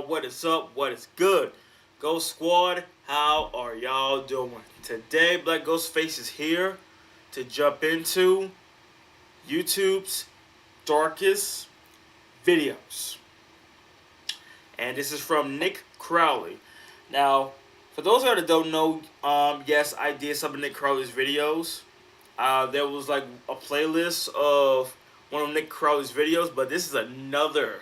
y'all? What is up? What is good? Ghost Squad, how are y'all doing? Today, Black Ghostface is here to jump into YouTube's darkest videos. And this is from Nick Crowley. Now, for those that don't know, yes, I did some of Nick Crowley's videos. There was like a playlist of one of Nick Crowley's videos, but this is another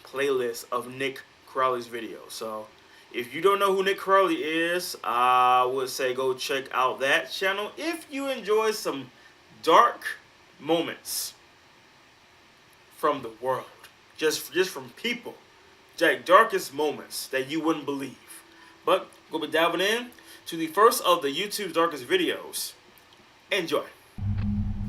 playlist of Nick Crowley's videos. So if you don't know who Nick Crowley is, I would say go check out that channel if you enjoy some dark moments from the world, just from people, like darkest moments that you wouldn't believe. But we'll be diving in to the first of the YouTube's darkest videos. Enjoy.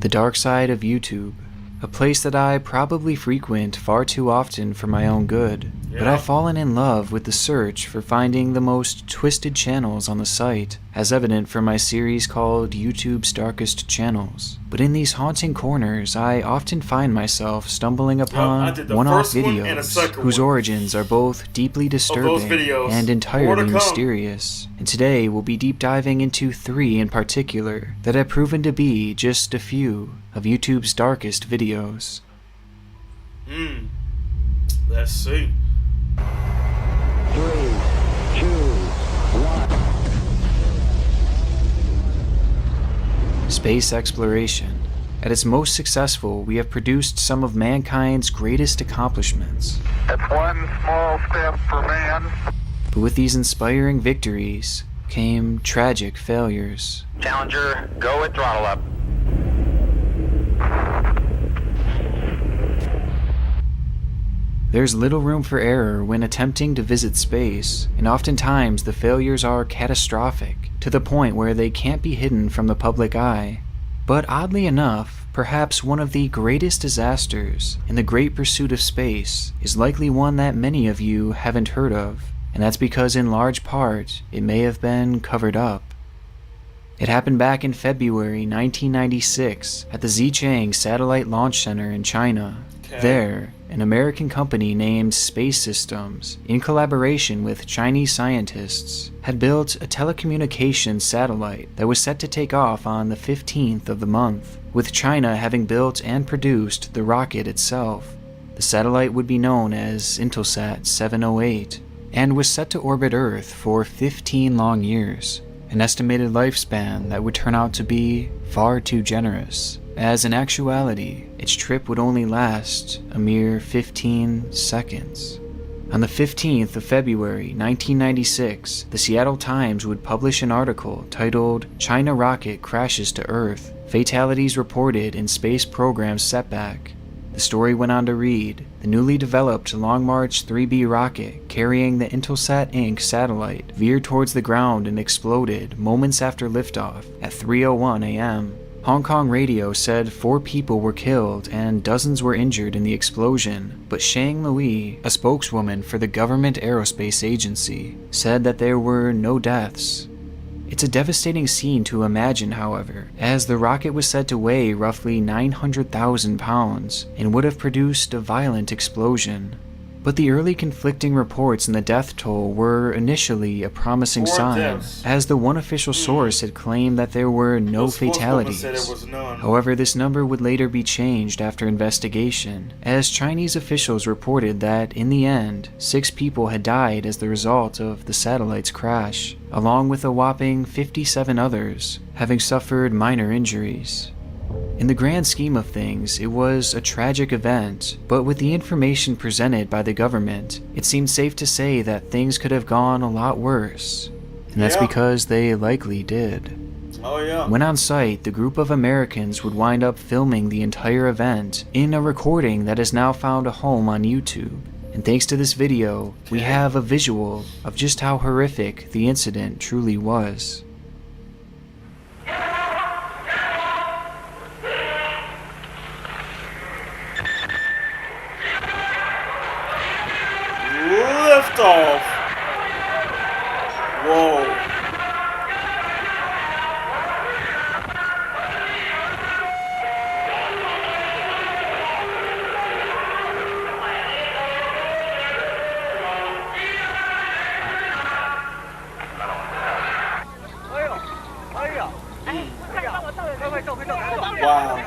The dark side of YouTube, a place that I probably frequent far too often for my own good, but I've fallen in love with the search for finding the most twisted channels on the site, as evident from my series called YouTube's Darkest Channels. But in these haunting corners, I often find myself stumbling upon one-off videos whose origins are both deeply disturbing and entirely mysterious. And today we'll be deep diving into 3 in particular that have proven to be just a few of YouTube's darkest videos. Let's see. 3, 2, 1. Space exploration. At its most successful, we have produced some of mankind's greatest accomplishments. It's one small step for man. But with these inspiring victories came tragic failures. Challenger, go at throttle up. There's little room for error when attempting to visit space, and oftentimes the failures are catastrophic, to the point where they can't be hidden from the public eye. But oddly enough, perhaps one of the greatest disasters in the great pursuit of space is likely one that many of you haven't heard of, and that's because in large part, it may have been covered up. It happened back in February 1996 at the Xichang Satellite Launch Center in China. There, an American company named Space Systems, in collaboration with Chinese scientists, had built a telecommunications satellite that was set to take off on the 15th of the month, with China having built and produced the rocket itself. The satellite would be known as Intelsat 708, and was set to orbit Earth for 15 long years, an estimated lifespan that would turn out to be far too generous, as in actuality, its trip would only last a mere 15 seconds. On the 15th of February 1996, the Seattle Times would publish an article titled "China Rocket Crashes to Earth, Fatalities Reported in Space Program Setback." The story went on to read, the newly developed Long March 3B rocket carrying the Intelsat Inc. satellite veered towards the ground and exploded moments after liftoff at 3:01 a.m. Hong Kong radio said 4 people were killed and dozens were injured in the explosion, but Shang Lui, a spokeswoman for the government aerospace agency, said that there were no deaths. It's a devastating scene to imagine, however, as the rocket was said to weigh roughly 900,000 pounds and would have produced a violent explosion. But the early conflicting reports in the death toll were initially a promising sign, as the one official source had claimed that there were no fatalities. However, this number would later be changed after investigation, as Chinese officials reported that, in the end, 6 people had died as the result of the satellite's crash, along with a whopping 57 others having suffered minor injuries. In the grand scheme of things, it was a tragic event, but with the information presented by the government, it seemed safe to say that things could have gone a lot worse. And that's because they likely did. When on site, the group of Americans would wind up filming the entire event in a recording that has now found a home on YouTube. And thanks to this video, we have a visual of just how horrific the incident truly was. Liftoff. Whoa. Wow.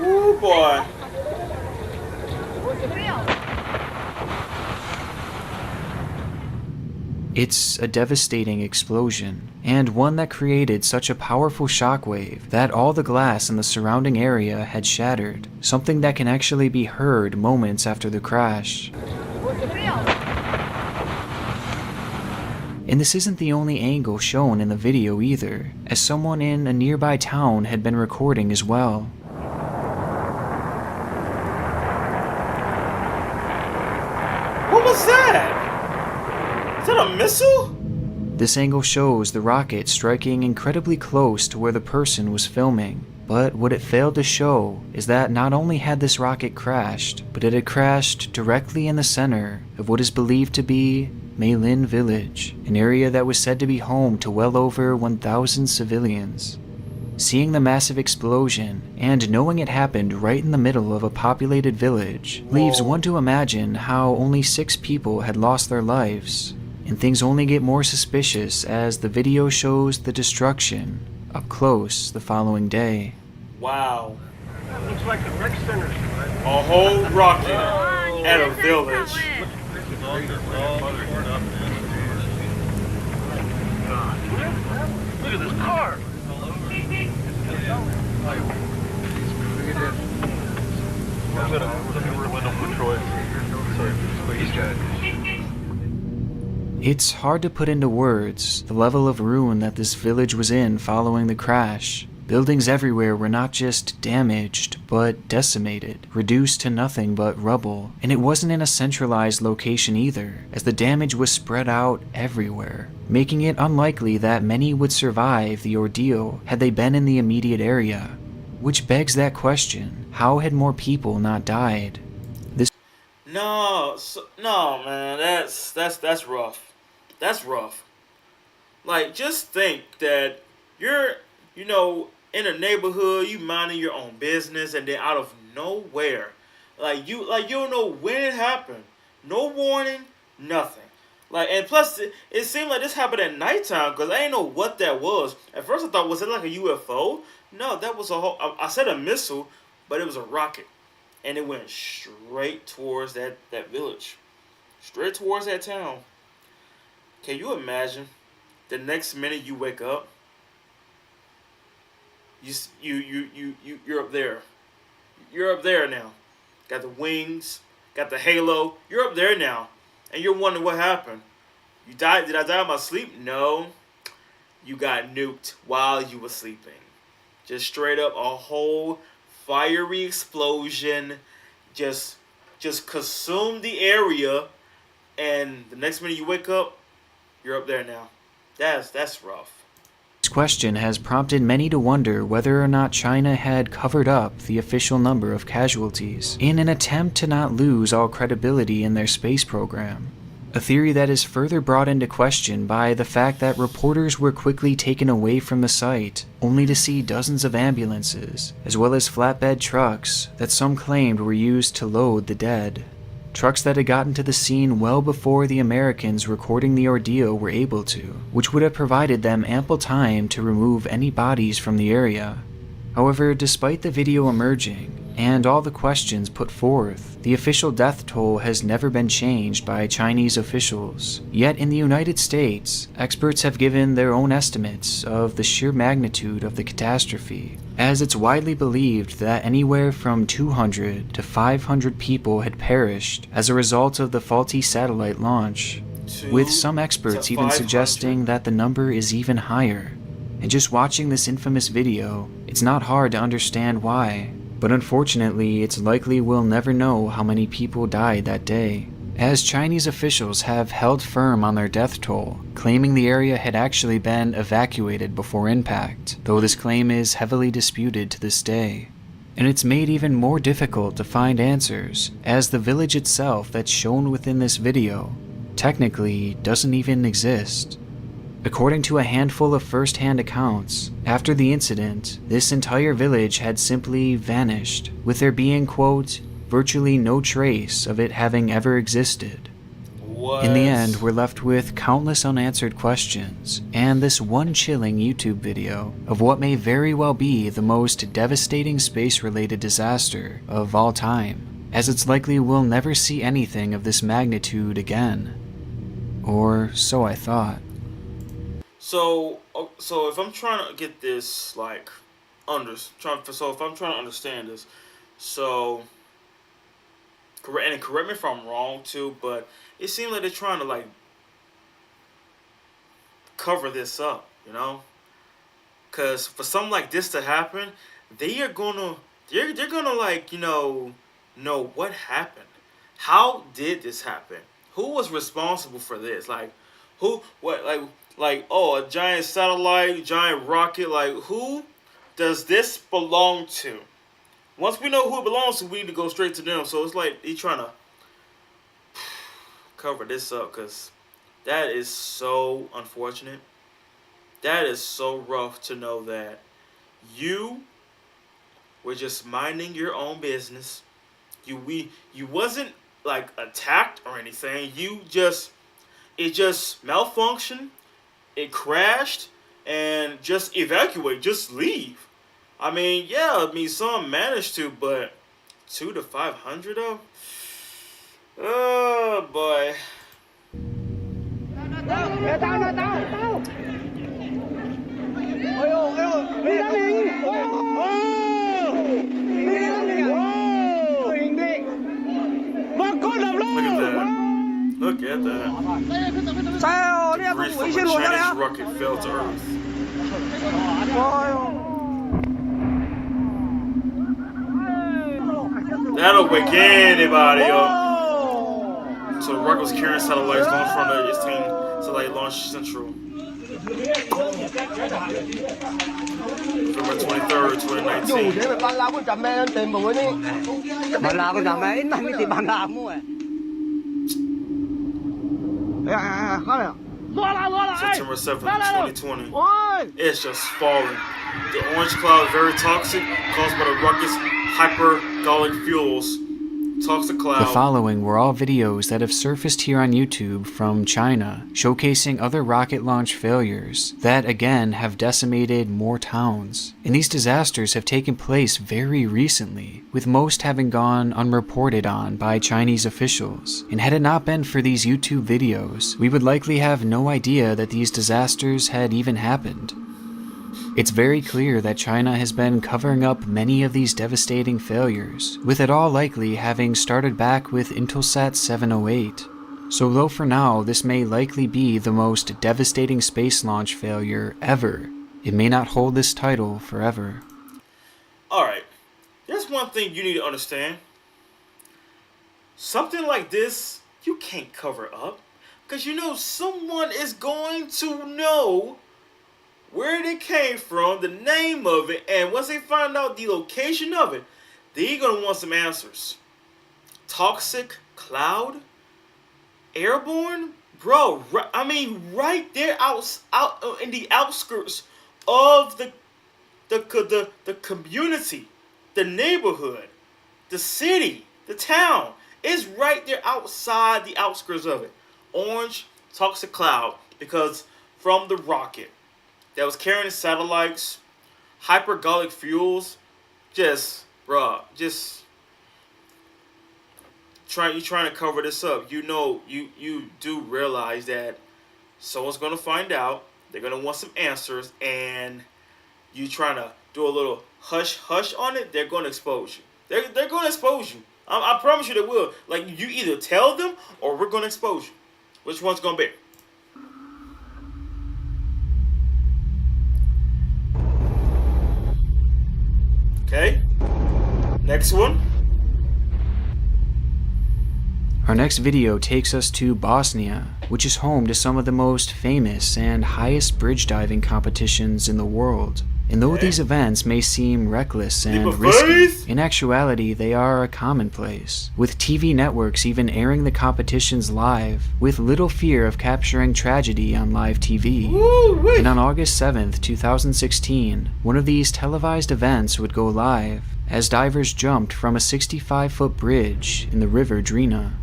Ooh, boy. It's a devastating explosion, and one that created such a powerful shockwave that all the glass in the surrounding area had shattered, something that can actually be heard moments after the crash. And this isn't the only angle shown in the video either, as someone in a nearby town had been recording as well. What was that? Is that a missile? This angle shows the rocket striking incredibly close to where the person was filming. But what it failed to show is that not only had this rocket crashed, but it had crashed directly in the center of what is believed to be Maylin Village, an area that was said to be home to well over 1,000 civilians. Seeing the massive explosion and knowing it happened right in the middle of a populated village leaves one to imagine how only 6 people had lost their lives. And things only get more suspicious as the video shows the destruction up close the following day. Wow. Looks like the rec center. A whole rocket at a village. Look at this car. I'm gonna look at the window for Troy. Sorry, he's got it. It's hard to put into words the level of ruin that this village was in following the crash. Buildings everywhere were not just damaged, but decimated, reduced to nothing but rubble. And it wasn't in a centralized location either, as the damage was spread out everywhere, making it unlikely that many would survive the ordeal had they been in the immediate area. Which begs that question, how had more people not died? No, man, that's rough. That's rough. Like, just think that you're, in a neighborhood, you minding your own business, and then out of nowhere, you don't know when it happened, no warning, nothing. And plus, it seemed like this happened at nighttime, because I didn't know what that was. At first, I thought, was it like a UFO? No, that was I said a missile, but it was a rocket. And it went straight towards that village. Straight towards that town. Can you imagine the next minute you wake up? You're up there. You're up there now. Got the wings, got the halo. You're up there now. And you're wondering what happened. You died? Did I die in my sleep? No. You got nuked while you were sleeping. Just straight up a whole fiery explosion just consumed the area, and the next minute you wake up, you're up there now. That's rough. This question has prompted many to wonder whether or not China had covered up the official number of casualties in an attempt to not lose all credibility in their space program. A theory that is further brought into question by the fact that reporters were quickly taken away from the site, only to see dozens of ambulances, as well as flatbed trucks that some claimed were used to load the dead. Trucks that had gotten to the scene well before the Americans recording the ordeal were able to, which would have provided them ample time to remove any bodies from the area. However, despite the video emerging, and all the questions put forth, the official death toll has never been changed by Chinese officials. Yet in the United States, experts have given their own estimates of the sheer magnitude of the catastrophe, as it's widely believed that anywhere from 200 to 500 people had perished as a result of the faulty satellite launch, with some experts even suggesting that the number is even higher. And just watching this infamous video, it's not hard to understand why. But unfortunately, it's likely we'll never know how many people died that day, as Chinese officials have held firm on their death toll, claiming the area had actually been evacuated before impact, though this claim is heavily disputed to this day. And it's made even more difficult to find answers, as the village itself that's shown within this video technically doesn't even exist. According to a handful of first-hand accounts, after the incident, this entire village had simply vanished, with there being, quote, virtually no trace of it having ever existed. Wow. What? In the end, we're left with countless unanswered questions, and this one chilling YouTube video of what may very well be the most devastating space-related disaster of all time, as it's likely we'll never see anything of this magnitude again. Or so I thought. So if I'm trying to get this, like, if I'm trying to understand this, so, and correct me if I'm wrong too, but it seems like they're trying to, like, cover this up, you know? Because for something like this to happen, they're gonna like, you know what happened. How did this happen? Who was responsible for this? Like, who, what, like, oh, a giant satellite, giant rocket, like, who does this belong to? Once we know who it belongs to, we need to go straight to them. So it's like he's trying to cover this up, because that is so unfortunate. That is so rough to know that you were just minding your own business. You wasn't, like, attacked or anything. It just malfunctioned. It crashed, and just evacuate, just leave. I mean, yeah, some managed to, but 2 to 500 of? Oh boy. Look at that. Debris from a Chinese rocket fell to Earth. That'll wake anybody up. So the rocket was carrying satellites launched from the Satellite Launch Central. November 23rd, 2019. September 7th, 2020. It's just falling. The orange cloud is very toxic, caused by the rocket's hypergolic fuels. Toxic cloud. The following were all videos that have surfaced here on YouTube from China, showcasing other rocket launch failures that, again, have decimated more towns. And these disasters have taken place very recently, with most having gone unreported on by Chinese officials. And had it not been for these YouTube videos, we would likely have no idea that these disasters had even happened. It's very clear that China has been covering up many of these devastating failures, with it all likely having started back with Intelsat 708. So though for now this may likely be the most devastating space launch failure ever, it may not hold this title forever. Alright, there's one thing you need to understand. Something like this, you can't cover up, because you know someone is going to know where it came from, the name of it, and once they find out the location of it, they're going to want some answers. Toxic cloud? Airborne? Bro, I mean, right there out in the outskirts of the community, the neighborhood, the city, the town. It's right there outside the outskirts of it. Orange toxic cloud, because from the rocket that was carrying satellites, hypergolic fuels, you're trying to cover this up. You know, you do realize that someone's gonna find out. They're gonna want some answers, and you trying to do a little hush on it. They're gonna expose you. They're gonna expose you. I promise you they will. Like, you either tell them or we're gonna expose you. Which one's gonna be? Okay, next one. Our next video takes us to Bosnia, which is home to some of the most famous and highest bridge diving competitions in the world. And though these events may seem reckless and risky, in actuality they are a commonplace, with TV networks even airing the competitions live, with little fear of capturing tragedy on live TV. And on August 7th, 2016, one of these televised events would go live, as divers jumped from a 65-foot bridge in the river Drina.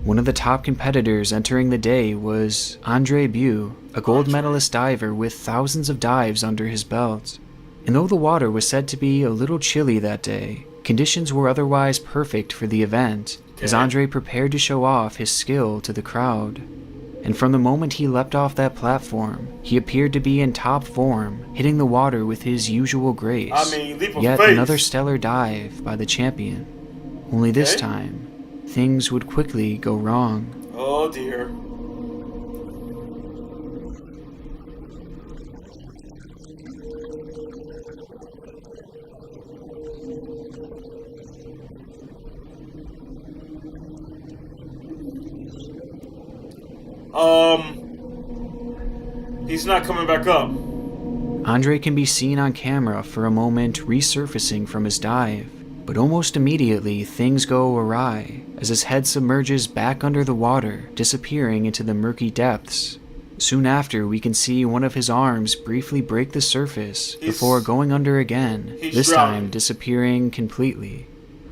One of the top competitors entering the day was Andre Bew, a gold medalist diver with thousands of dives under his belt. And though the water was said to be a little chilly that day, conditions were otherwise perfect for the event, as Andre prepared to show off his skill to the crowd. And from the moment he leapt off that platform, he appeared to be in top form, hitting the water with his usual grace. Yet another stellar dive by the champion. Only this time, things would quickly go wrong. Oh dear. He's not coming back up. Andre can be seen on camera for a moment resurfacing from his dive, but almost immediately things go awry as his head submerges back under the water, disappearing into the murky depths. Soon after, we can see one of his arms briefly break the surface before going under again, this time disappearing completely.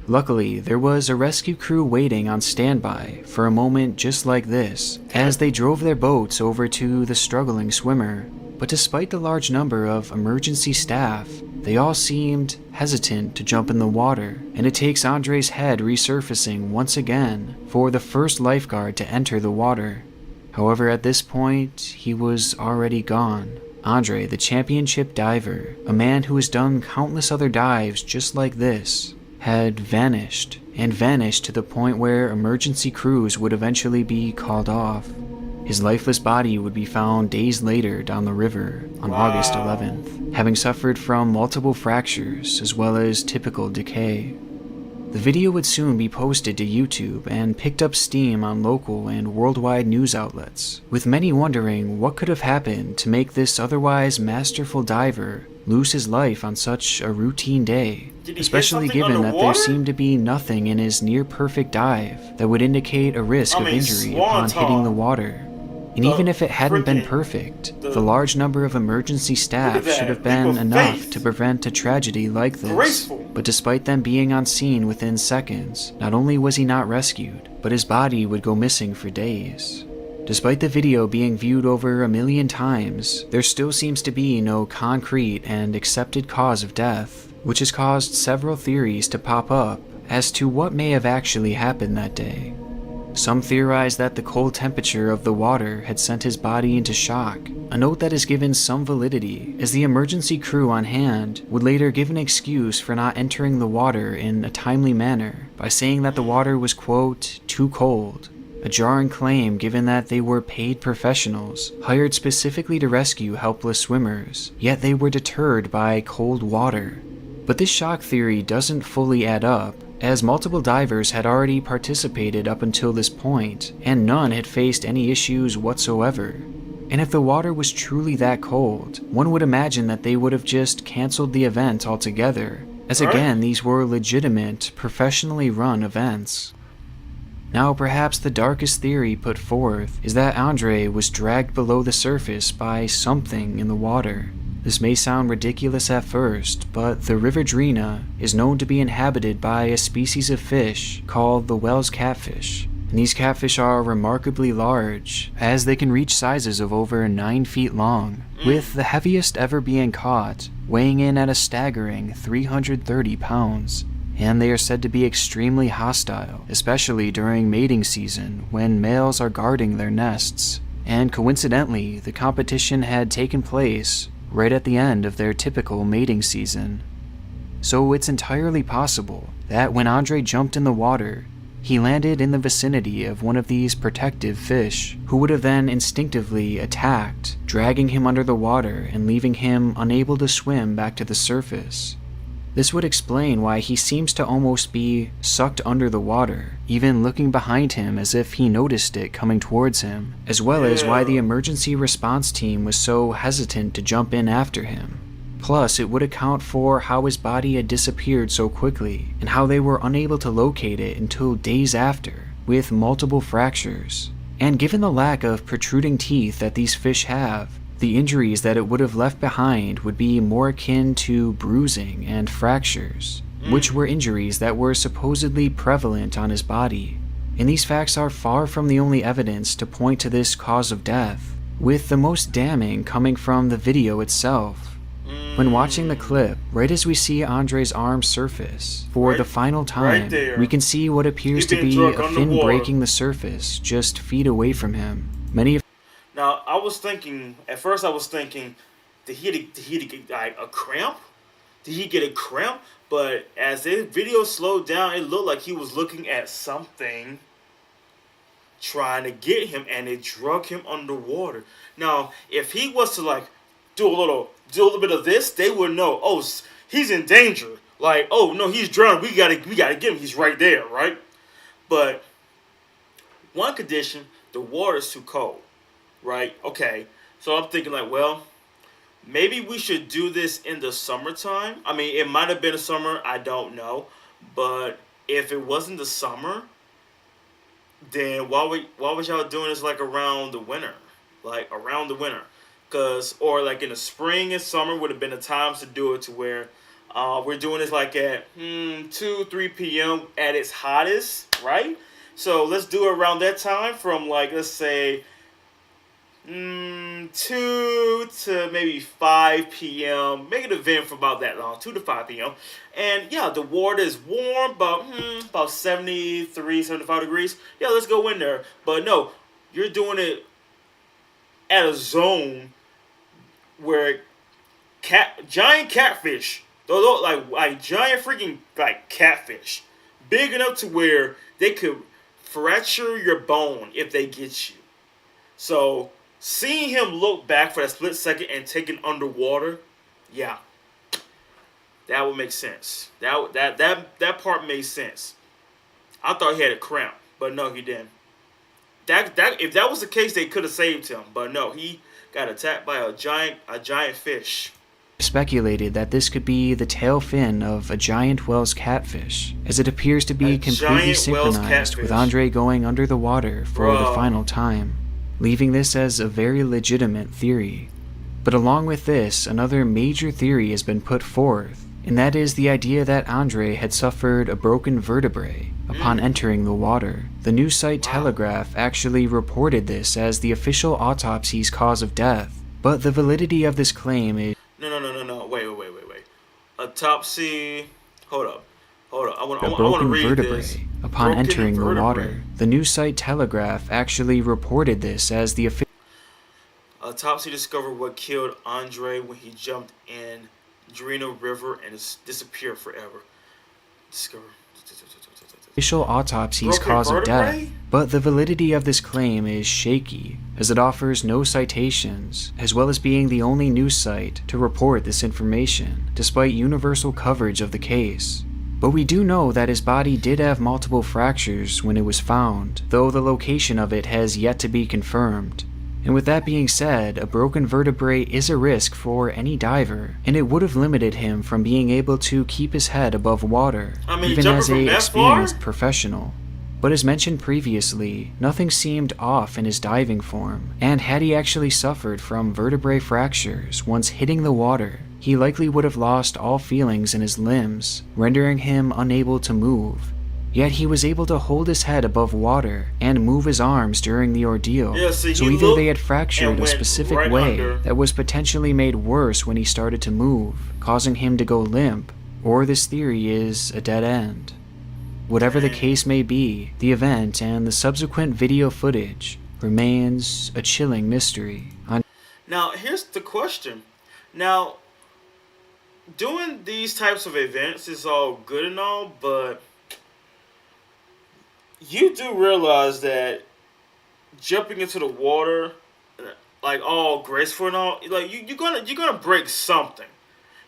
Luckily, there was a rescue crew waiting on standby for a moment just like this, as they drove their boats over to the struggling swimmer. But despite the large number of emergency staff, they all seemed hesitant to jump in the water, and it takes Andre's head resurfacing once again for the first lifeguard to enter the water. However, at this point, he was already gone. Andre, the championship diver, a man who has done countless other dives just like this, had vanished, and vanished to the point where emergency crews would eventually be called off. His lifeless body would be found days later down the river on August 11th, having suffered from multiple fractures as well as typical decay. The video would soon be posted to YouTube and picked up steam on local and worldwide news outlets, with many wondering what could have happened to make this otherwise masterful diver lose his life on such a routine day, especially given that there seemed to be nothing in his near-perfect dive that would indicate a risk of injury upon hitting the water. And even if it hadn't been perfect, the large number of emergency staff should have been enough to prevent a tragedy like this. But despite them being on scene within seconds, not only was he not rescued, but his body would go missing for days. Despite the video being viewed over 1 million times, there still seems to be no concrete and accepted cause of death, which has caused several theories to pop up as to what may have actually happened that day. Some theorize that the cold temperature of the water had sent his body into shock, a note that is given some validity, as the emergency crew on hand would later give an excuse for not entering the water in a timely manner by saying that the water was, quote, too cold. A jarring claim given that they were paid professionals, hired specifically to rescue helpless swimmers, yet they were deterred by cold water. But this shock theory doesn't fully add up, as multiple divers had already participated up until this point, and none had faced any issues whatsoever. And if the water was truly that cold, one would imagine that they would have just cancelled the event altogether, as again these were legitimate, professionally run events. Now, perhaps the darkest theory put forth is that Andre was dragged below the surface by something in the water. This may sound ridiculous at first, but the River Drina is known to be inhabited by a species of fish called the Wells catfish. And these catfish are remarkably large, as they can reach sizes of over 9 feet long, with the heaviest ever being caught weighing in at a staggering 330 pounds. And they are said to be extremely hostile, especially during mating season when males are guarding their nests. And coincidentally, the competition had taken place right at the end of their typical mating season. So it's entirely possible that when Andre jumped in the water, he landed in the vicinity of one of these protective fish, who would have then instinctively attacked, dragging him under the water and leaving him unable to swim back to the surface. This would explain why he seems to almost be sucked under the water, even looking behind him as if he noticed it coming towards him, as well as why the emergency response team was so hesitant to jump in after him. Plus, it would account for how his body had disappeared so quickly, and how they were unable to locate it until days after, with multiple fractures. And given the lack of protruding teeth that these fish have, the injuries that it would have left behind would be more akin to bruising and fractures, which were injuries that were supposedly prevalent on his body. And these facts are far from the only evidence to point to this cause of death, with the most damning coming from the video itself. When watching the clip, right as we see Andre's arm surface for the final time, we can see what appears to be a fin breaking the surface just feet away from him. Now, at first I was thinking, did he get like a cramp? Did he get a cramp? But as the video slowed down, it looked like he was looking at something trying to get him, and it drug him underwater. Now, if he was to like do a little bit of this, they would know, oh, he's in danger. Like, oh no, he's drowning. We gotta get him. He's right there, right? But one condition, the water's too cold, right? Okay, so I'm thinking like, well, maybe we should do this in the summertime. I mean, it might have been a summer, I don't know. But if it wasn't the summer, then why was y'all doing this like around the winter? Like around the winter. Or like in the spring and summer would have been the times to do it, to where we're doing this like at 2-3 p.m. at its hottest, right? So let's do it around that time, from like, let's say 2 to maybe 5 p.m. Make an event for about that long, 2 to 5 p.m. And yeah, the water is warm, about 73, 75 degrees. Yeah, let's go in there. But no, you're doing it at a zone where giant catfish, those like giant freaking like catfish, big enough to where they could fracture your bone if they get you. So seeing him look back for that split second and take it underwater, yeah, that would make sense. That part made sense. I thought he had a cramp, but no, he didn't. If that was the case, they could have saved him, but no, he got attacked by a giant fish. Speculated that this could be the tail fin of a giant Wells catfish, as it appears to be completely synchronized with Andre going under the water for the final time, leaving this as a very legitimate theory. But along with this, another major theory has been put forth, and that is the idea that Andre had suffered a broken vertebrae upon entering the water. The news site Telegraph actually reported this as the official autopsy's cause of death, but the validity of this claim is... No, wait. Autopsy, hold up. I want to read vertebrae this. Upon entering the water. The news site Telegraph actually reported this as the official... Autopsy discovered what killed Andre when he jumped in Drino River and disappeared forever. Official autopsy's cause of death, but the validity of this claim is shaky, as it offers no citations, as well as being the only news site to report this information, despite universal coverage of the case. But we do know that his body did have multiple fractures when it was found, though the location of it has yet to be confirmed. And with that being said, a broken vertebrae is a risk for any diver, and it would have limited him from being able to keep his head above water, even as an experienced professional. But as mentioned previously, nothing seemed off in his diving form, and had he actually suffered from vertebrae fractures once hitting the water, he likely would have lost all feelings in his limbs, rendering him unable to move. Yet he was able to hold his head above water and move his arms during the ordeal. Yeah, so either they had fractured a specific way that was potentially made worse when he started to move, causing him to go limp, or this theory is a dead end. Whatever the case may be, the event and the subsequent video footage remains a chilling mystery. Now, here's the question. Now, doing these types of events is all good and all, but you do realize that jumping into the water, like all graceful and all, like you're gonna break something.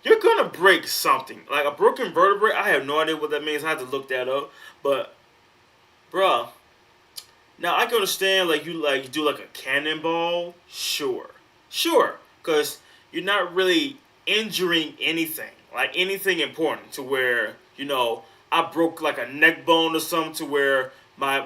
You're gonna break something. Like a broken vertebrae, I have no idea what that means. I have to look that up. But, bruh, now I can understand you do like a cannonball, sure, because you're not really injuring anything, like anything important to where I broke like a neck bone or something to where my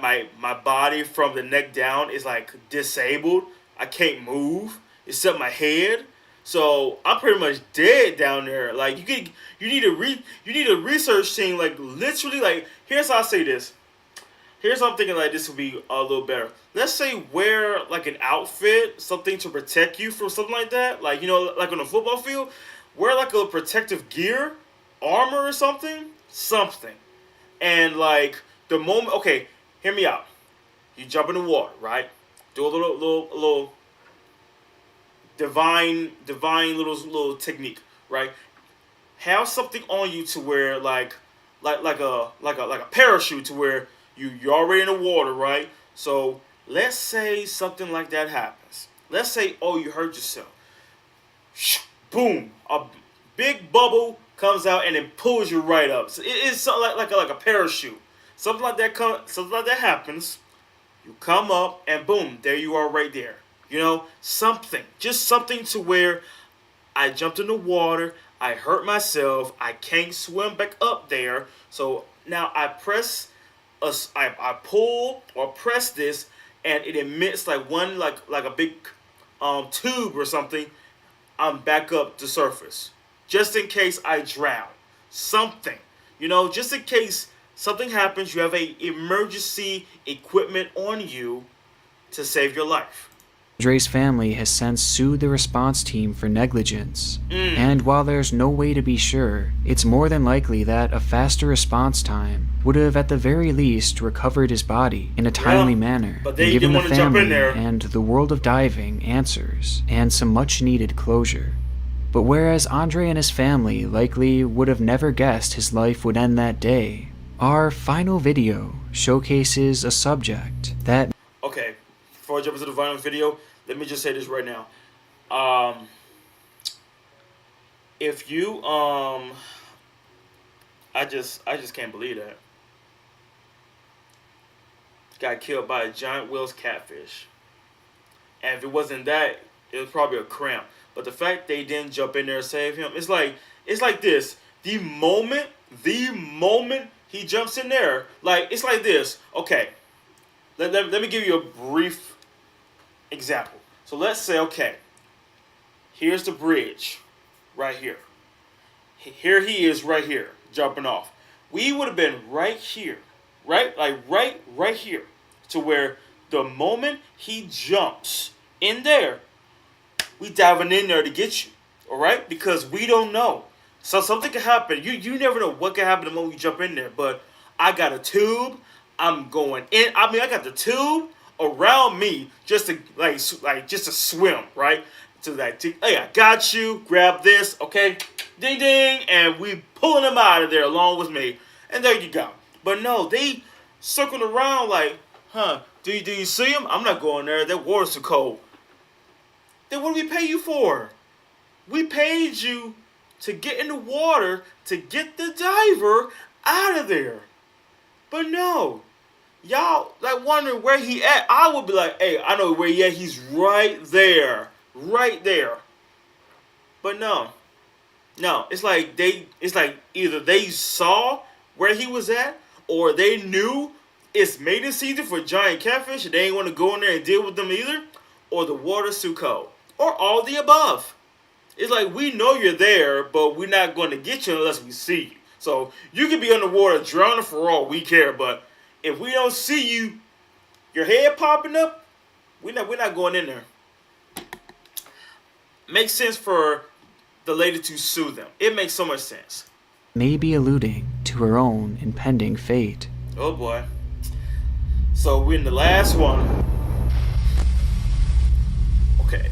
body from the neck down is like disabled. I can't move except my head. So I'm pretty much dead down there. Like you need a research team. Like literally, like here's how I say this. here's what I'm thinking. Like this would be a little better. Let's say wear like an outfit, something to protect you from something like that. Like like on a football field, wear like a protective gear, armor or something. And like the moment, okay, hear me out. You jump in the water, right? Do a little divine little technique, right? Have something on you to where like a parachute to where you're already in the water, right? So let's say something like that happens. Let's say, oh, you hurt yourself. Boom, a big bubble comes out and it pulls you right up. So it's something like a parachute. Something like that happens. You come up and boom, there you are right there. Just something to where I jumped in the water, I hurt myself, I can't swim back up there. So now I pull or press this, and it emits like a big tube or something. I'm back up to surface, just in case I drown. Something, just in case something happens, you have a emergency equipment on you to save your life. Andre's family has since sued the response team for negligence, and while there's no way to be sure, it's more than likely that a faster response time would have at the very least recovered his body in a timely manner, but they and given didn't the want to jump in family there. and the world of diving answers and some much-needed closure. But whereas Andre and his family likely would have never guessed his life would end that day, our final video showcases a subject that... Okay, before I jump into the final video, let me just say this right now. If you I just can't believe that. Got killed by a giant Will's catfish. And if it wasn't that, it was probably a cramp. But the fact they didn't jump in there and save him, it's like this. The moment he jumps in there, it's like this. Okay, let me give you a brief example. So let's say, okay, here's the bridge right here. Here he is right here, jumping off. We would have been right here, right? Like right here, to where the moment he jumps in there, we diving in there to get you, all right? Because we don't know. So something can happen. You never know what can happen the moment you jump in there. But I got a tube. I'm going in. I got the tube around me just to just to swim, right? So hey, I got you. Grab this, okay? Ding ding, and we pulling them out of there along with me, and there you go. But no, they circled around like, do you see them? I'm not going there. That water's too cold. Then what did we pay you for? We paid you to get in the water to get the diver out of there. But no. Y'all wondering where he at. I would be like, hey, I know where he at. He's right there. Right there. But no. It's like either they saw where he was at, or they knew it's mating season for giant catfish and they ain't want to go in there and deal with them either, or the water's too cold. Or all the above. It's like, we know you're there, but we're not going to get you unless we see you. So you could be underwater drowning for all we care, but if we don't see you, your head popping up, we're not going in there. Makes sense for the lady to sue them. It makes so much sense. may be alluding to her own impending fate. Oh boy. So we're in the last one. Okay.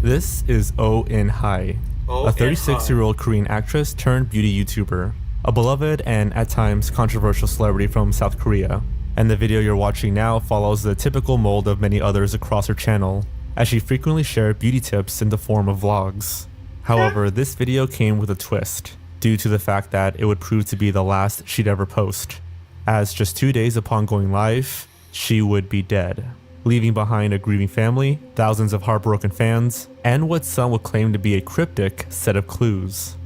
This is Oh In Hai, a 36-year-old Korean actress turned beauty YouTuber, a beloved and at times controversial celebrity from South Korea. And the video you're watching now follows the typical mold of many others across her channel, as she frequently shared beauty tips in the form of vlogs. However, this video came with a twist, due to the fact that it would prove to be the last she'd ever post, as just 2 days upon going live, she would be dead, leaving behind a grieving family, thousands of heartbroken fans, and what some would claim to be a cryptic set of clues.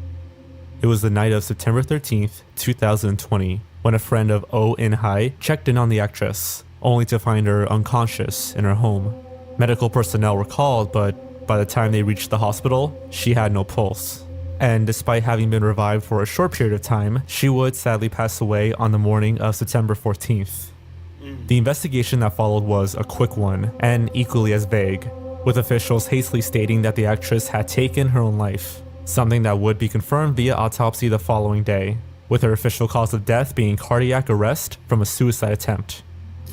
It was the night of September 13th, 2020, when a friend of Oh In Hai checked in on the actress, only to find her unconscious in her home. Medical personnel were called, but by the time they reached the hospital, she had no pulse. And despite having been revived for a short period of time, she would sadly pass away on the morning of September 14th. The investigation that followed was a quick one, and equally as vague, with officials hastily stating that the actress had taken her own life, something that would be confirmed via autopsy the following day, with her official cause of death being cardiac arrest from a suicide attempt.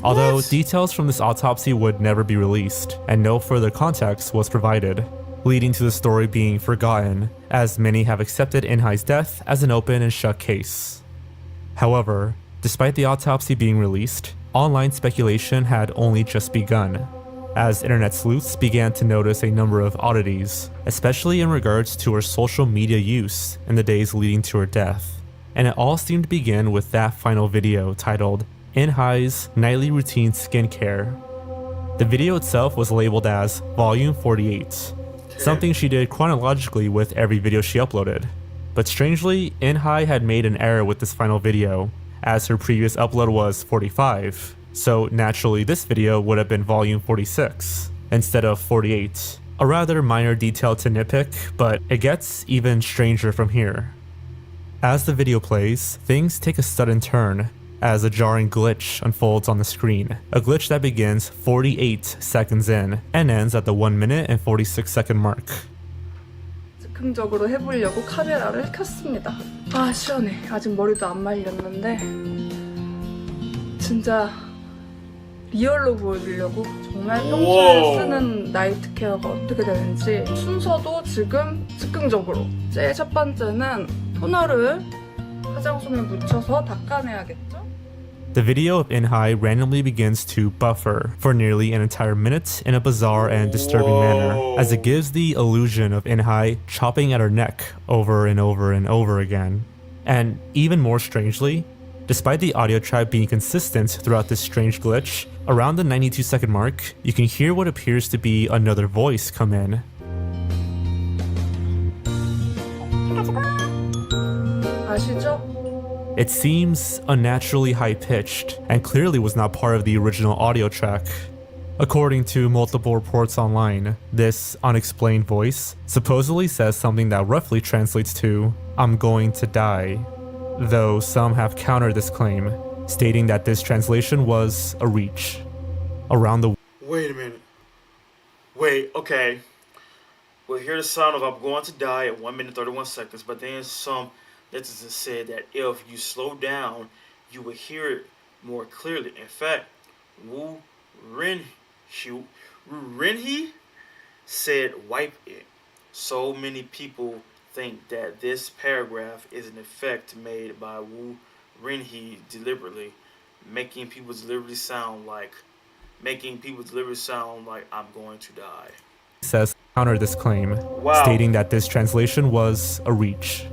Although details from this autopsy would never be released, and no further context was provided, leading to the story being forgotten, as many have accepted In-hai's death as an open and shut case. However, despite the autopsy being released, online speculation had only just begun, as internet sleuths began to notice a number of oddities, especially in regards to her social media use in the days leading to her death. And it all seemed to begin with that final video titled In-hai's Nightly Routine Skincare. The video itself was labeled as Volume 48, something she did chronologically with every video she uploaded. But strangely, In-hai had made an error with this final video, as her previous upload was 45, so naturally this video would have been Volume 46, instead of 48. A rather minor detail to nitpick, but it gets even stranger from here. As the video plays, things take a sudden turn, as a jarring glitch unfolds on the screen, a glitch that begins 48 seconds in and ends at the 1 minute and 46 second mark. 즉흥적으로 해보려고 카메라를 켰습니다. 아 시원해. 아직 머리도 안 말렸는데 진짜 리얼로 보여주려고 정말 평소에 쓰는 나이트 케어가 어떻게 되는지 순서도 지금 즉흥적으로 제일 첫 번째는 토너를 화장솜에 묻혀서 닦아내야겠죠? The video of In-hai randomly begins to buffer for nearly an entire minute in a bizarre and disturbing manner, as it gives the illusion of In-hai chopping at her neck over and over and over again. And even more strangely, despite the audio track being consistent throughout this strange glitch, around the 92-second mark, you can hear what appears to be another voice come in. 아시죠? It seems unnaturally high-pitched and clearly was not part of the original audio track. According to multiple reports online, this unexplained voice supposedly says something that roughly translates to, "I'm going to die," though some have countered this claim, stating that this translation was a reach. Around the Wait a minute. Wait, okay. We'll hear the sound of "I'm going to die" at 1 minute 31 seconds, but then some netizens said that if you slow down, you will hear it more clearly. In fact, Wu Renhee said wipe it. So many people think that this paragraph is an effect made by Wu Renhee deliberately, making people deliberately sound like "I'm going to die." says counter this claim, Wow. stating that this translation was a reach.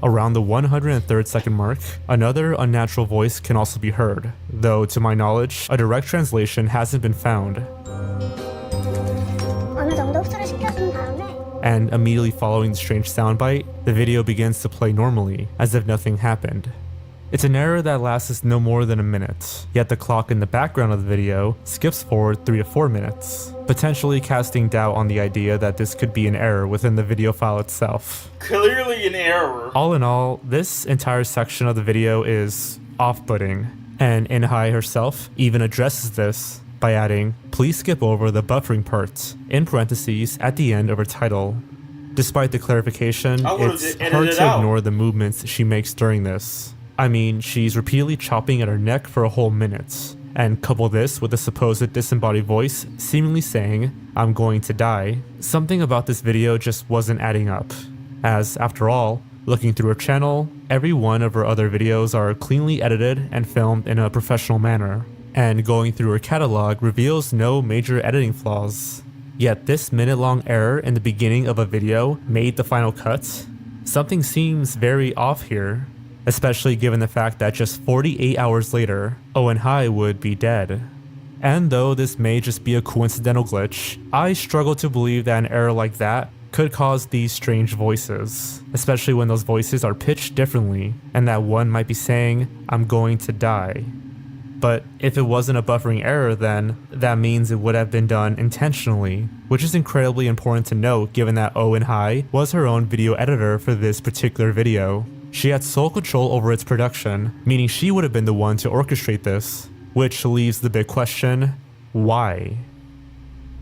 Around the 103rd second mark, another unnatural voice can also be heard, though to my knowledge, a direct translation hasn't been found. 어느 정도 흡수를 시켜준 다음에 And immediately following the strange soundbite, the video begins to play normally, as if nothing happened. It's an error that lasts no more than a minute, yet the clock in the background of the video skips forward 3 to 4 minutes, potentially casting doubt on the idea that this could be an error within the video file itself. Clearly an error. All in all, this entire section of the video is off-putting, and In-hai herself even addresses this by adding, "Please skip over the buffering part," in parentheses at the end of her title. Despite the clarification, I would've it's just edited hard it to out. ignore the movements she makes during this. I mean, she's repeatedly chopping at her neck for a whole minute, and couple this with the supposed disembodied voice seemingly saying, "I'm going to die." Something about this video just wasn't adding up, as after all, looking through her channel, every one of her other videos are cleanly edited and filmed in a professional manner, and going through her catalog reveals no major editing flaws. Yet this minute-long error in the beginning of a video made the final cut? Something seems very off here, especially given the fact that just 48 hours later, In-hai would be dead. And though this may just be a coincidental glitch, I struggle to believe that an error like that could cause these strange voices, especially when those voices are pitched differently, and that one might be saying, "I'm going to die." But if it wasn't a buffering error, then that means it would have been done intentionally, which is incredibly important to note given that Owen High was her own video editor for this particular video. She had sole control over its production, meaning she would have been the one to orchestrate this, which leaves the big question, why?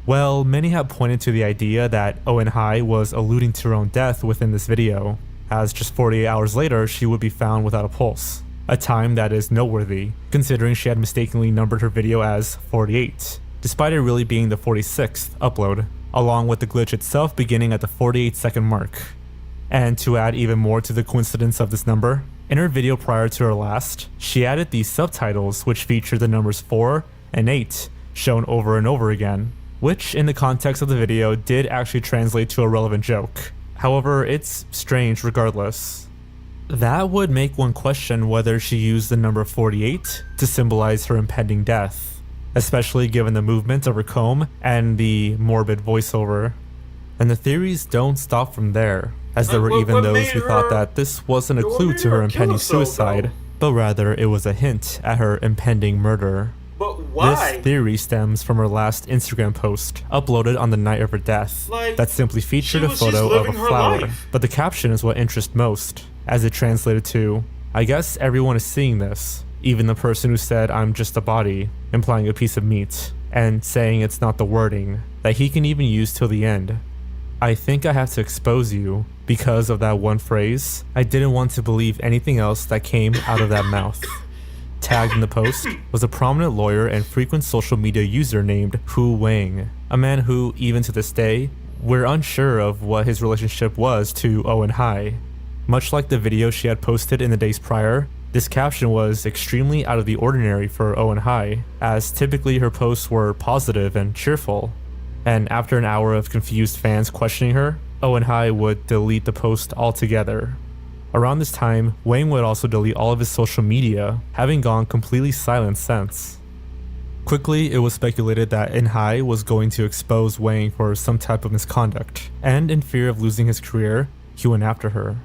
Well, many have pointed to the idea that Owen High was alluding to her own death within this video, as just 48 hours later she would be found without a pulse. A time that is noteworthy, considering she had mistakenly numbered her video as 48, despite it really being the 46th upload, along with the glitch itself beginning at the 48-second mark. And to add even more to the coincidence of this number, in her video prior to her last, she added these subtitles which feature the numbers 4 and 8 shown over and over again, which in the context of the video did actually translate to a relevant joke. However, it's strange regardless. That would make one question whether she used the number 48 to symbolize her impending death, especially given the movement of her comb and the morbid voiceover. And the theories don't stop from there, as there were even those who thought that this wasn't a clue to her impending suicide, but rather it was a hint at her impending murder. But why? This theory stems from her last Instagram post, uploaded on the night of her death, that simply featured a photo of a flower, but the caption is what interests most, as it translated to, "I guess everyone is seeing this, even the person who said I'm just a body," implying a piece of meat, and saying it's not the wording that he can even use till the end. "I think I have to expose you. Because of that one phrase, I didn't want to believe anything else that came out of that mouth." Tagged in the post was a prominent lawyer and frequent social media user named Hu Wang, a man who, even to this day, we're unsure of what his relationship was to Owen High. Much like the video she had posted in the days prior, this caption was extremely out of the ordinary for Owen High, as typically her posts were positive and cheerful. And after an hour of confused fans questioning her, Owen High would delete the post altogether. Around this time, Wang would also delete all of his social media, having gone completely silent since. Quickly, it was speculated that In Hai was going to expose Wang for some type of misconduct, and in fear of losing his career, he went after her.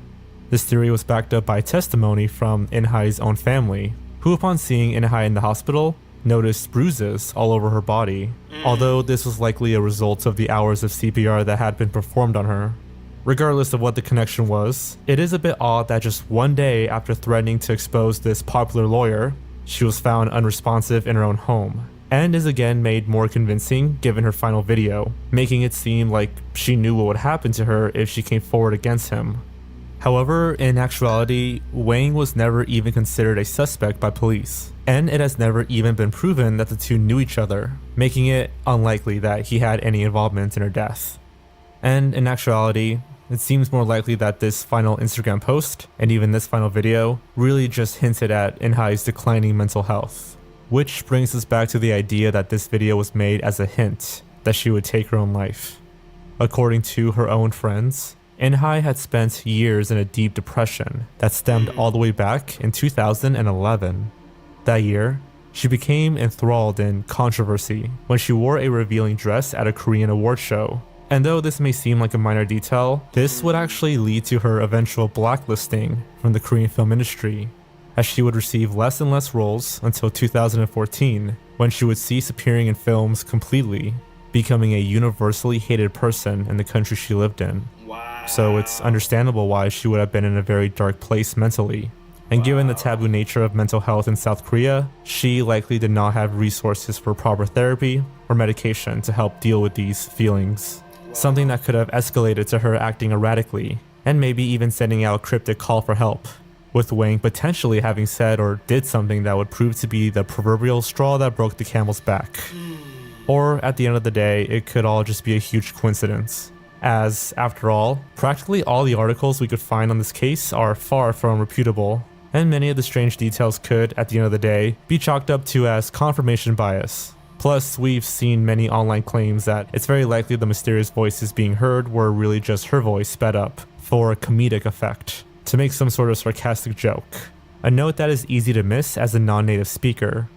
This theory was backed up by testimony from In Hai's own family, who upon seeing In Hai in the hospital, noticed bruises all over her body, although this was likely a result of the hours of CPR that had been performed on her. Regardless of what the connection was, it is a bit odd that just one day after threatening to expose this popular lawyer, she was found unresponsive in her own home, and is again made more convincing given her final video, making it seem like she knew what would happen to her if she came forward against him. However, in actuality, Wang was never even considered a suspect by police, and it has never even been proven that the two knew each other, making it unlikely that he had any involvement in her death. And in actuality, it seems more likely that this final Instagram post, and even this final video, really just hinted at In Hai's declining mental health. Which brings us back to the idea that this video was made as a hint that she would take her own life. According to her own friends, In Hai had spent years in a deep depression that stemmed all the way back in 2011. That year, she became enthralled in controversy when she wore a revealing dress at a Korean award show. And though this may seem like a minor detail, this would actually lead to her eventual blacklisting from the Korean film industry, as she would receive less and less roles until 2014, when she would cease appearing in films completely, becoming a universally hated person in the country she lived in. Wow. So it's understandable why she would have been in a very dark place mentally. And given the taboo nature of mental health in South Korea, she likely did not have resources for proper therapy or medication to help deal with these feelings. Something that could have escalated to her acting erratically, and maybe even sending out a cryptic call for help, with Wang potentially having said or did something that would prove to be the proverbial straw that broke the camel's back. Or at the end of the day, it could all just be a huge coincidence, as, after all, practically all the articles we could find on this case are far from reputable, and many of the strange details could, at the end of the day, be chalked up to as confirmation bias. Plus, we've seen many online claims that it's very likely the mysterious voices being heard were really just her voice sped up for a comedic effect, to make some sort of sarcastic joke. A note that is easy to miss as a non-native speaker.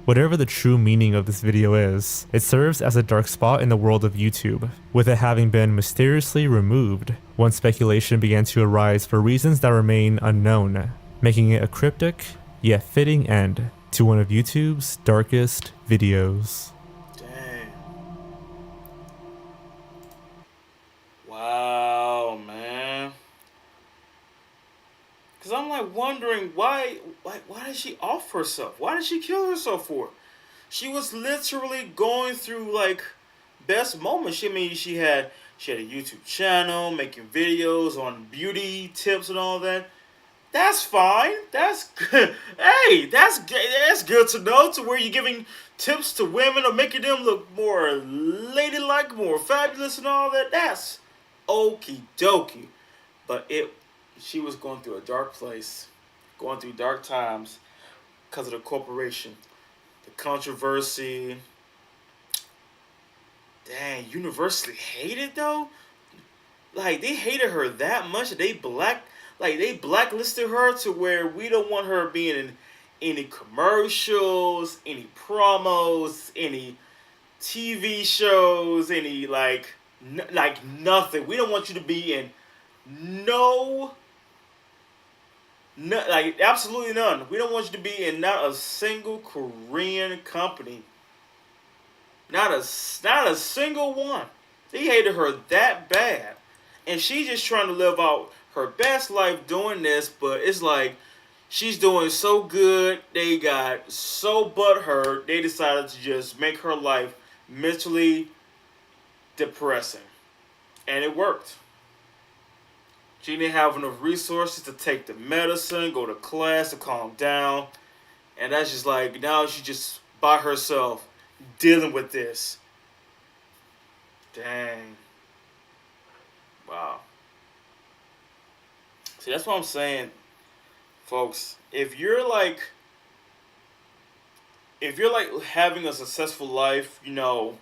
Whatever the true meaning of this video is, it serves as a dark spot in the world of YouTube, with it having been mysteriously removed once speculation began to arise for reasons that remain unknown, making it a cryptic, yet fitting end to one of YouTube's darkest videos. Dang. Wow, man. Because I'm like wondering why did she off herself? Why did she kill herself for? She was literally going through like best moments. She had a YouTube channel, making videos on beauty tips and all that. That's fine. That's good. Hey, that's good to know. To where you're giving tips to women or making them look more ladylike, more fabulous, and all that. That's okie dokie. But she was going through a dark place, going through dark times because of the corporation, the controversy. Dang, universally hated though. Like they hated her that much. They blacklisted her to where we don't want her being in any commercials, any promos, any TV shows, any nothing. We don't want you to be in absolutely none. We don't want you to be in not a single Korean company. Not a single one. They hated her that bad. And she's just trying to live out her best life doing this, but it's like she's doing so good. They got so butthurt, they decided to just make her life mentally depressing. And it worked. She didn't have enough resources to take the medicine, go to class to calm down. And that's just like, now she's just by herself dealing with this. Dang. Wow. See, that's what I'm saying, folks. If you're like having a successful life, in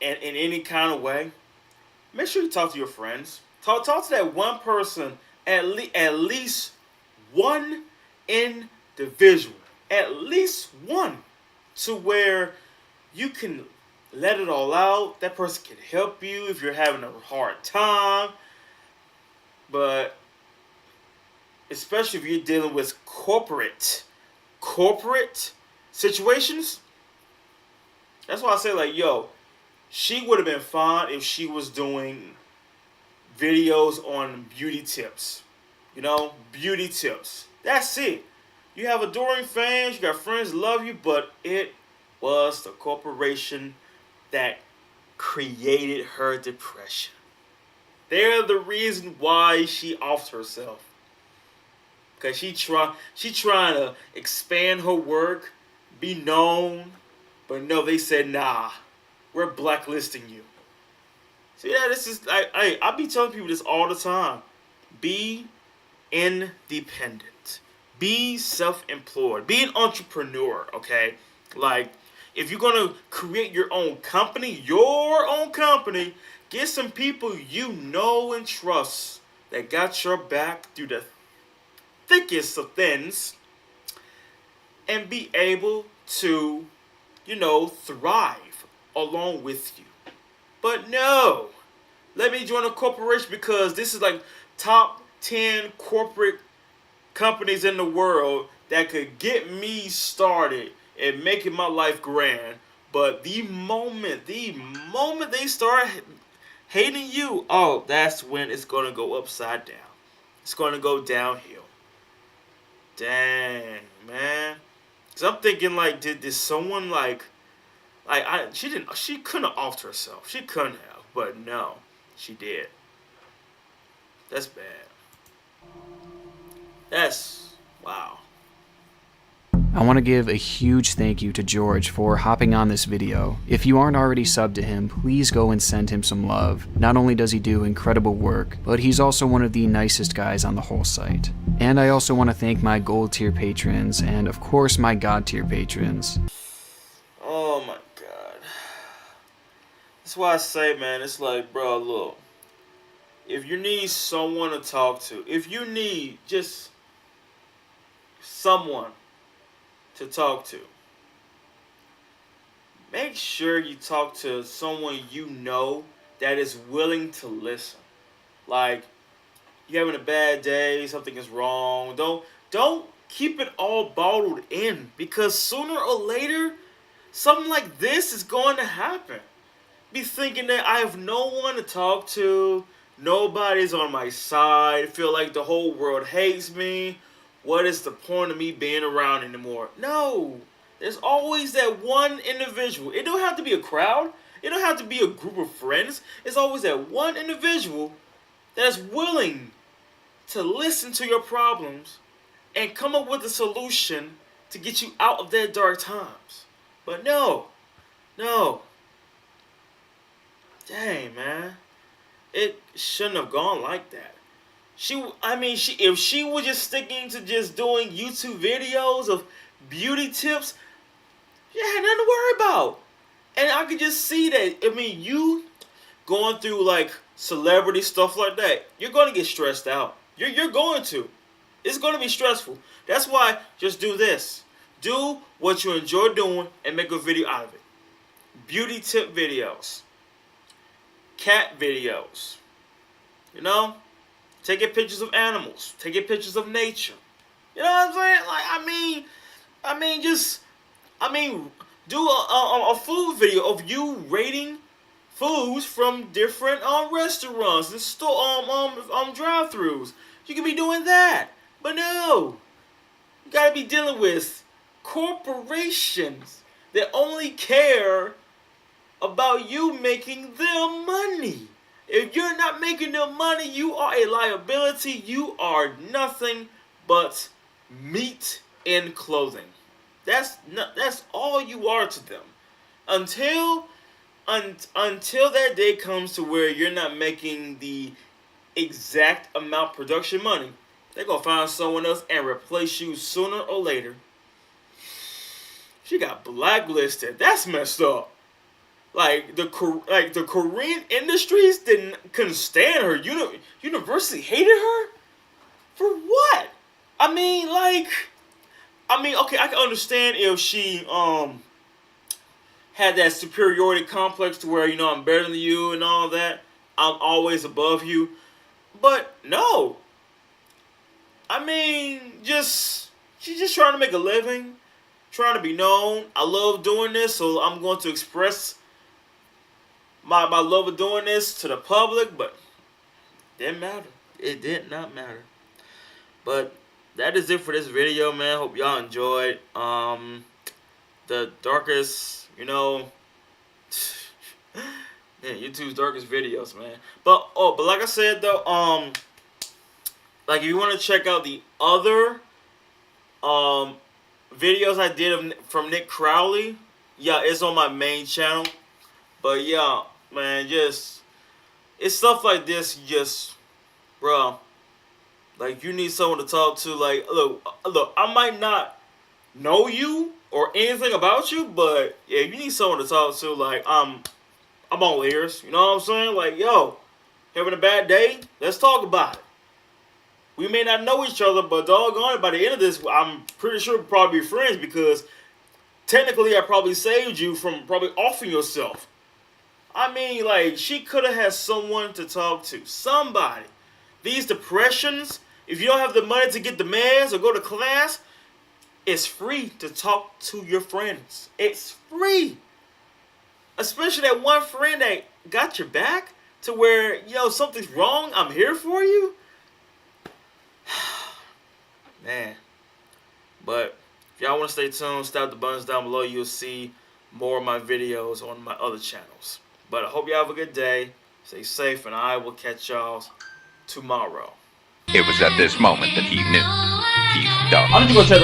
any kind of way, make sure you talk to your friends. Talk to that one person, at least one individual, at least one, to where you can let it all out. That person can help you if you're having a hard time. But especially if you're dealing with corporate situations. That's why I say, like, yo, she would have been fine if she was doing videos on beauty tips. Beauty tips. That's it. You have adoring fans, you got friends that love you, but it was the corporation that created her depression. They're the reason why she offed herself. Because she trying to expand her work, be known, but no, they said, nah, we're blacklisting you. See, this is, I be telling people this all the time. Be independent. Be self-employed. Be an entrepreneur, okay? Like, if you're going to create your own company, get some people you know and trust that got your back through the thickest of things, and be able to, thrive along with you. But no, let me join a corporation because this is like top 10 corporate companies in the world that could get me started and making my life grand. But the moment they start hating you, oh, that's when it's going to go upside down. It's going to go downhill. Dang, man. Because I'm thinking, like, did someone, she couldn't have offed herself. She couldn't have, but no, she did. That's bad. That's, wow. I want to give a huge thank you to George for hopping on this video. If you aren't already subbed to him, please go and send him some love. Not only does he do incredible work, but he's also one of the nicest guys on the whole site. And I also want to thank my gold tier patrons, and of course my god tier patrons. Oh my god. That's why I say, man, it's like, bro, look. If you need someone to talk to, if you need just someone to talk to, make sure you talk to someone you know that is willing to listen. Like, you're having a bad day, something is wrong. Don't keep it all bottled in, because sooner or later, something like this is going to happen. Be thinking that I have no one to talk to, nobody's on my side, feel like the whole world hates me. What is the point of me being around anymore? No, there's always that one individual. It don't have to be a crowd. It don't have to be a group of friends. It's always that one individual that's willing to listen to your problems and come up with a solution to get you out of their dark times. But no. Dang, man. It shouldn't have gone like that. If she was just sticking to just doing YouTube videos of beauty tips, she had nothing to worry about. And I could just see that, you going through like celebrity stuff like that, you're going to get stressed out. You're going to. It's going to be stressful. That's why just do this. Do what you enjoy doing and make a video out of it. Beauty tip videos. Cat videos. Taking pictures of animals. Taking pictures of nature. You know what I'm saying? Do a food video of you rating foods from different restaurants and drive-thrus. You can be doing that. But no. You gotta be dealing with corporations that only care about you making them money. If you're not making them money, you are a liability. You are nothing but meat in clothing. That's all you are to them. Until that day comes to where you're not making the exact amount production money, they're gonna find someone else and replace you sooner or later. She got blacklisted. That's messed up. Like the Korean industries couldn't stand her. University hated her for what? Okay, I can understand if she had that superiority complex to where I'm better than you and all that. I'm always above you, but no. She's just trying to make a living, trying to be known. I love doing this, so I'm going to express my love of doing this to the public, but it didn't matter. It did not matter. But that is it for this video, man. Hope y'all enjoyed. The darkest, YouTube's darkest videos, man. But like I said though, if you want to check out the other videos I did from Nick Crowley, yeah, it's on my main channel. But yeah, man, it's stuff like this. Bro, you need someone to talk to. Look, I might not know you or anything about you, but yeah, you need someone to talk to. I'm all ears. You know what I'm saying? Yo, having a bad day? Let's talk about it. We may not know each other, but doggone it, by the end of this, I'm pretty sure we'll probably be friends, because technically I probably saved you from probably offing yourself. She could have had someone to talk to. Somebody. These depressions, if you don't have the money to get the meds or go to class, it's free to talk to your friends. It's free. Especially that one friend that got your back to where, something's wrong, I'm here for you. Man. But if y'all want to stay tuned, tap the buttons down below. You'll see more of my videos on my other channels. But I hope y'all have a good day. Stay safe, and I will catch y'all tomorrow. It was at this moment that he knew he fucked up. I'm just gonna check.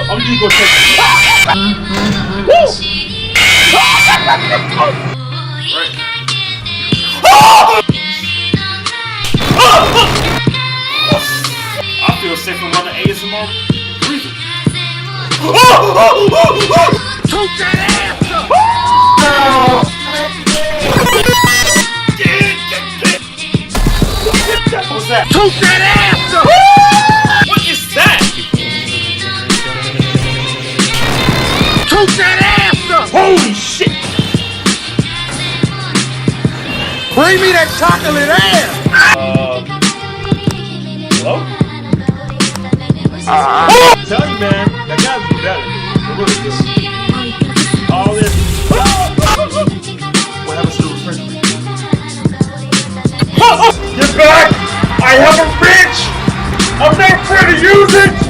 I feel safe from running ASMR breathing. Toot that ass up! What's that? Toot that ass up! What is that? Toot that ass up! Holy shit! Bring me that chocolate ass! Hello? Tell you, man. That gotta be better. It really good. All this. What happens to the refrigerator? Get back! I have a wrench! I'm not afraid to use it!